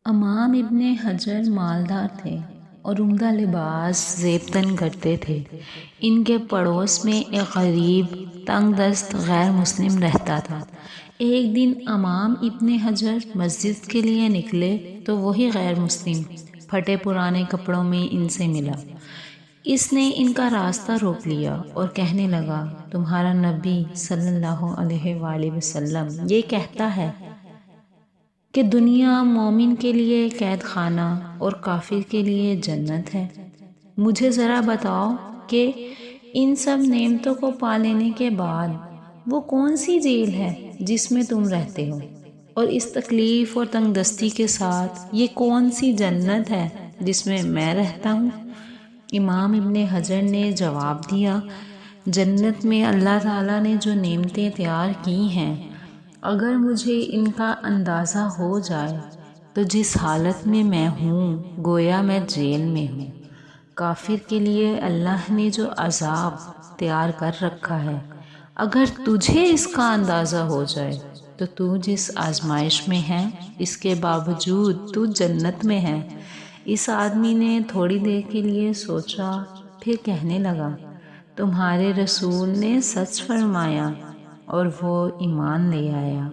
امام ابن حجر مالدار تھے اور عمدہ لباس زیب تن کرتے تھے۔ ان کے پڑوس میں ایک غریب تنگ دست غیر مسلم رہتا تھا۔ ایک دن امام ابن حجر مسجد کے لیے نکلے تو وہی غیر مسلم پھٹے پرانے کپڑوں میں ان سے ملا۔ اس نے ان کا راستہ روک لیا اور کہنے لگا، تمہارا نبی صلی اللہ علیہ وآلہ وسلم یہ کہتا ہے کہ دنیا مومن کے لیے قید خانہ اور کافر کے لیے جنت ہے۔ مجھے ذرا بتاؤ کہ ان سب نعمتوں کو پا لینے کے بعد وہ کون سی جیل ہے جس میں تم رہتے ہو، اور اس تکلیف اور تنگ دستی کے ساتھ یہ کون سی جنت ہے جس میں میں رہتا ہوں؟ امام ابن حجر نے جواب دیا، جنت میں اللہ تعالیٰ نے جو نعمتیں تیار کی ہیں، اگر مجھے ان کا اندازہ ہو جائے تو جس حالت میں میں ہوں گویا میں جیل میں ہوں۔ کافر کے لیے اللہ نے جو عذاب تیار کر رکھا ہے، اگر تجھے اس کا اندازہ ہو جائے تو تو جس آزمائش میں ہے اس کے باوجود تو جنت میں ہے۔ اس آدمی نے تھوڑی دیر کے لیے سوچا، پھر کہنے لگا، تمہارے رسول نے سچ فرمایا، اور وہ ایمان لے آیا۔